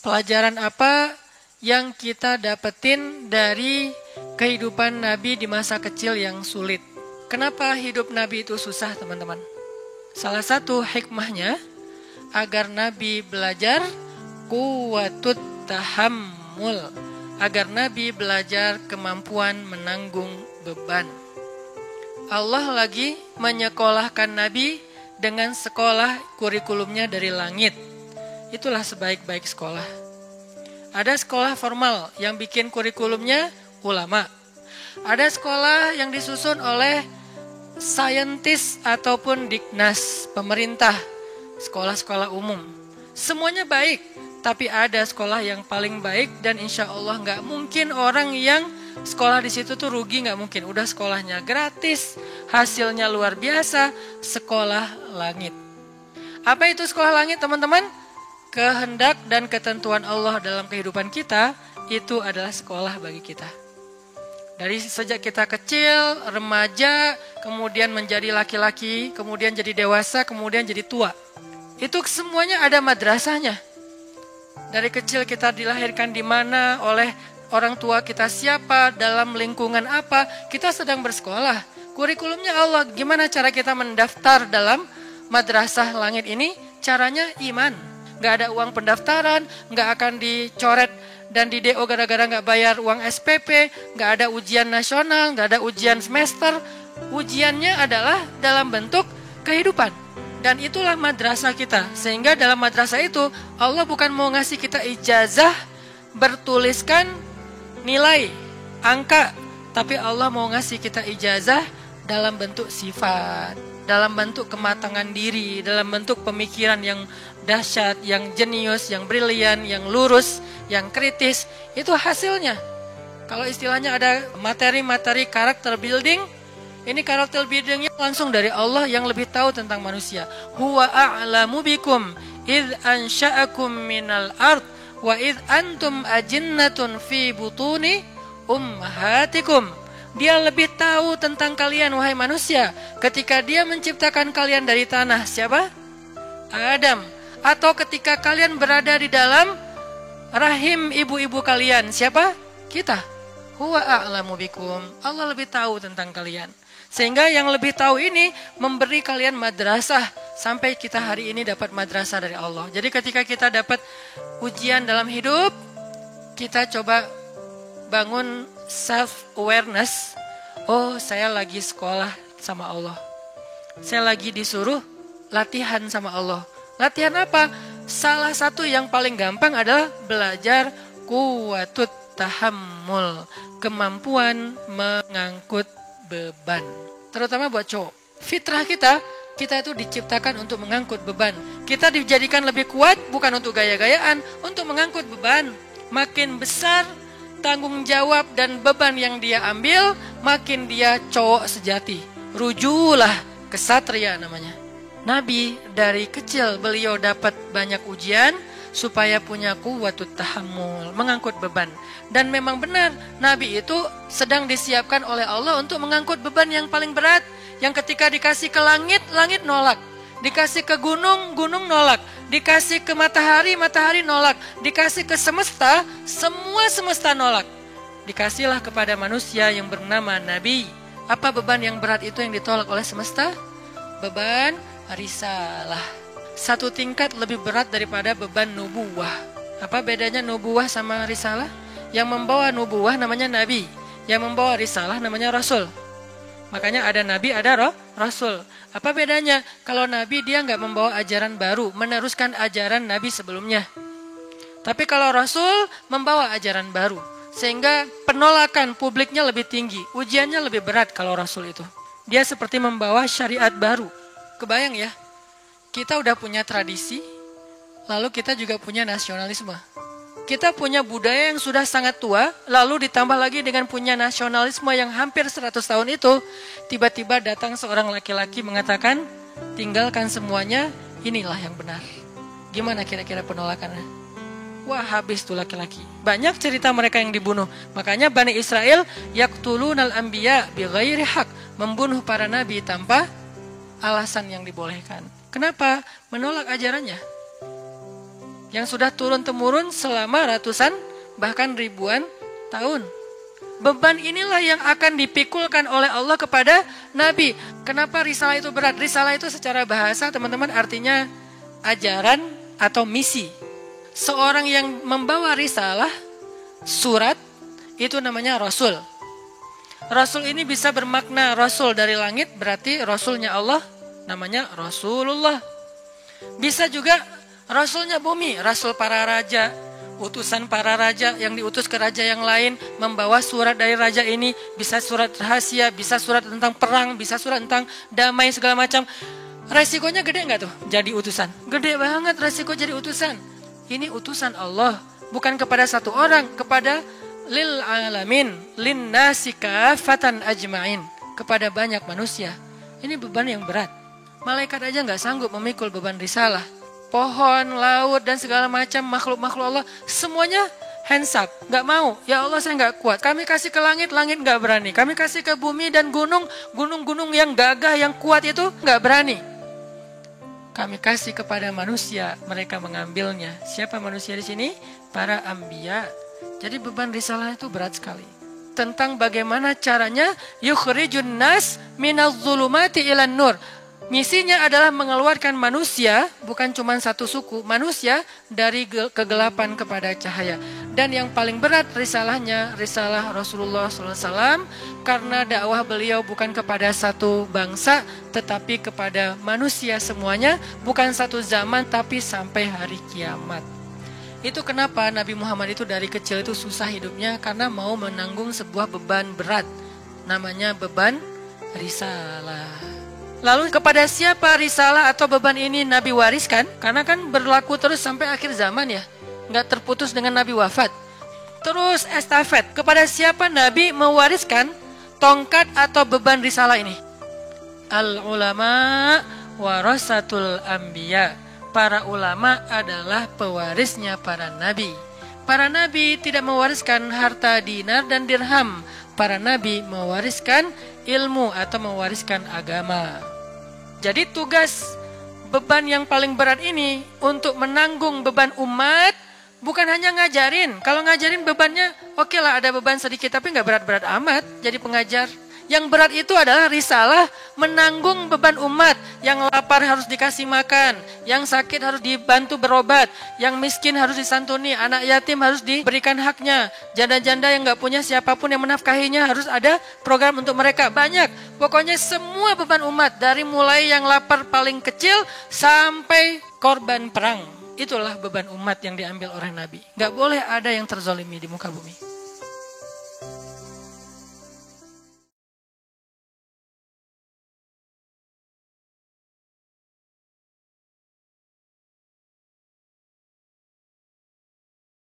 Pelajaran apa yang kita dapetin dari kehidupan Nabi di masa kecil yang sulit? Kenapa hidup Nabi itu susah, teman-teman? Salah satu hikmahnya agar Nabi belajar quwwatut tahammul, agar Nabi belajar kemampuan menanggung beban. Allah lagi menyekolahkan Nabi dengan sekolah kurikulumnya dari langit. Itulah sebaik-baik sekolah. Ada sekolah formal yang bikin kurikulumnya ulama. Ada sekolah yang disusun oleh saintis ataupun Dignas, pemerintah, sekolah-sekolah umum. Semuanya baik, tapi ada sekolah yang paling baik dan insya Allah nggak mungkin orang yang sekolah di situ tuh rugi, nggak mungkin. Udah sekolahnya gratis, hasilnya luar biasa, sekolah langit. Apa itu sekolah langit, teman-teman? Kehendak dan ketentuan Allah dalam kehidupan kita itu adalah sekolah bagi kita. Dari sejak kita kecil, remaja, kemudian menjadi laki-laki, kemudian jadi dewasa, kemudian jadi tua. Itu semuanya ada madrasahnya. Dari kecil kita dilahirkan di mana, oleh orang tua kita siapa, dalam lingkungan apa, kita sedang bersekolah. Kurikulumnya Allah, gimana cara kita mendaftar dalam madrasah langit ini? Caranya iman. Gak ada uang pendaftaran, gak akan dicoret dan di DO gara-gara gak bayar uang SPP, gak ada ujian nasional, gak ada ujian semester. Ujiannya adalah dalam bentuk kehidupan. Dan itulah madrasah kita. Sehingga dalam madrasah itu Allah bukan mau ngasih kita ijazah bertuliskan nilai, angka, tapi Allah mau ngasih kita ijazah dalam bentuk sifat, dalam bentuk kematangan diri, dalam bentuk pemikiran yang dahsyat, yang jenius, yang brilian, yang lurus, yang kritis. Itu hasilnya. Kalau istilahnya ada materi-materi karakter building, ini karakter buildingnya langsung dari Allah yang lebih tahu tentang manusia. Huwa a'lamu bikum idh ansha'akum minal ard wa idh antum ajinnatun fi butuni ummahatikum. Dia lebih tahu tentang kalian, wahai manusia, ketika dia menciptakan kalian dari tanah. Siapa? Adam. Atau ketika kalian berada di dalam rahim ibu-ibu kalian. Siapa? Kita. Huwa a'lamu bikum. Allah lebih tahu tentang kalian. Sehingga yang lebih tahu ini memberi kalian madrasah. Sampai kita hari ini dapat madrasah dari Allah. Jadi ketika kita dapat ujian dalam hidup, kita coba bangun self-awareness. Oh, saya lagi sekolah sama Allah. Saya lagi disuruh latihan sama Allah. Latihan apa? Salah satu yang paling gampang adalah belajar quwwatut tahammul, kemampuan mengangkut beban. Terutama buat cowok. Fitrah kita itu diciptakan untuk mengangkut beban. Kita dijadikan lebih kuat bukan untuk gaya-gayaan, untuk mengangkut beban. Makin besar tanggung jawab dan beban yang dia ambil, makin dia cowok sejati. Rujulah kesatria namanya. Nabi dari kecil beliau dapat banyak ujian supaya punya quwwatut tahammul, mengangkut beban. Dan memang benar, Nabi itu sedang disiapkan oleh Allah untuk mengangkut beban yang paling berat. Yang ketika dikasih ke langit, langit nolak. Dikasih ke gunung, gunung nolak. Dikasih ke matahari, matahari nolak. Dikasih ke semesta, semua semesta nolak. Dikasihlah kepada manusia yang bernama Nabi. Apa beban yang berat itu yang ditolak oleh semesta? Beban risalah. Satu tingkat lebih berat daripada beban nubuwah. Apa bedanya nubuwah sama risalah? Yang membawa nubuwah namanya Nabi. Yang membawa risalah namanya Rasul. Makanya ada Nabi, ada Rasul. Apa bedanya? Kalau Nabi dia nggak membawa ajaran baru, meneruskan ajaran Nabi sebelumnya. Tapi kalau Rasul membawa ajaran baru. Sehingga penolakan publiknya lebih tinggi. Ujiannya lebih berat kalau Rasul itu. Dia seperti membawa syariat baru. Kebayang ya? Kita udah punya tradisi, lalu kita juga punya nasionalisme. Kita punya budaya yang sudah sangat tua, lalu ditambah lagi dengan punya nasionalisme yang hampir 100 tahun itu, tiba-tiba datang seorang laki-laki mengatakan, tinggalkan semuanya, inilah yang benar. Gimana kira-kira penolakannya? Wah, habis tuh laki-laki. Banyak cerita mereka yang dibunuh. Makanya Bani Israel yaqtulunal anbiya bighairi haq, membunuh para nabi tanpa alasan yang dibolehkan. Kenapa? Menolak ajarannya. yang sudah turun-temurun selama ratusan bahkan ribuan tahun. Beban inilah yang akan dipikulkan oleh Allah kepada Nabi. Kenapa risalah itu berat? Risalah itu secara bahasa teman-teman artinya ajaran atau misi. Seorang yang membawa risalah, surat, itu namanya Rasul. Rasul ini bisa bermakna Rasul dari langit, berarti Rasulnya Allah, namanya Rasulullah. Bisa juga Rasulnya bumi, Rasul para raja, utusan para raja yang diutus ke raja yang lain, membawa surat dari raja ini, bisa surat rahasia, bisa surat tentang perang, bisa surat tentang damai segala macam. Resikonya gede nggak tuh jadi utusan? Gede banget resiko jadi utusan. Ini utusan Allah, bukan kepada satu orang, kepada lil alamin, lin nasi kafatan ajma'in, kepada banyak manusia. Ini beban yang berat. Malaikat aja nggak sanggup memikul beban risalah. Pohon, laut, dan segala macam makhluk-makhluk Allah, semuanya hands up, nggak mau. Ya Allah, saya nggak kuat. Kami kasih ke langit, langit nggak berani. Kami kasih ke bumi dan gunung, gunung-gunung yang gagah, yang kuat itu nggak berani. Kami kasih kepada manusia, mereka mengambilnya. Siapa manusia di sini? Para anbiya. Jadi beban risalah itu berat sekali. Tentang bagaimana caranya yukhrijun nas minadh dhulumati ilan nur. Misinya adalah mengeluarkan manusia, bukan cuma satu suku, manusia dari kegelapan kepada cahaya. Dan yang paling berat risalahnya, risalah Rasulullah SAW, karena dakwah beliau bukan kepada satu bangsa, tetapi kepada manusia semuanya, bukan satu zaman, tapi sampai hari kiamat. Itu kenapa Nabi Muhammad itu dari kecil itu susah hidupnya, karena mau menanggung sebuah beban berat, namanya beban risalah. Lalu kepada siapa risalah atau beban ini Nabi wariskan? Karena kan berlaku terus sampai akhir zaman ya. Nggak terputus dengan Nabi wafat. Terus estafet. Kepada siapa Nabi mewariskan tongkat atau beban risalah ini? Al-ulama warasatul anbiya. Para ulama adalah pewarisnya para nabi. Para nabi tidak mewariskan harta dinar dan dirham. Para nabi mewariskan ilmu atau mewariskan agama. Jadi tugas beban yang paling berat ini untuk menanggung beban umat bukan hanya ngajarin. Kalau ngajarin bebannya oke lah, ada beban sedikit tapi nggak berat-berat amat jadi pengajar. Yang berat itu adalah risalah menanggung beban umat. Yang lapar harus dikasih makan, yang sakit harus dibantu berobat, yang miskin harus disantuni, anak yatim harus diberikan haknya, janda-janda yang nggak punya siapapun yang menafkahinya harus ada program untuk mereka. Banyak, pokoknya semua beban umat dari mulai yang lapar paling kecil sampai korban perang. Itulah beban umat yang diambil oleh Nabi. Nggak boleh ada yang terzolimi di muka bumi.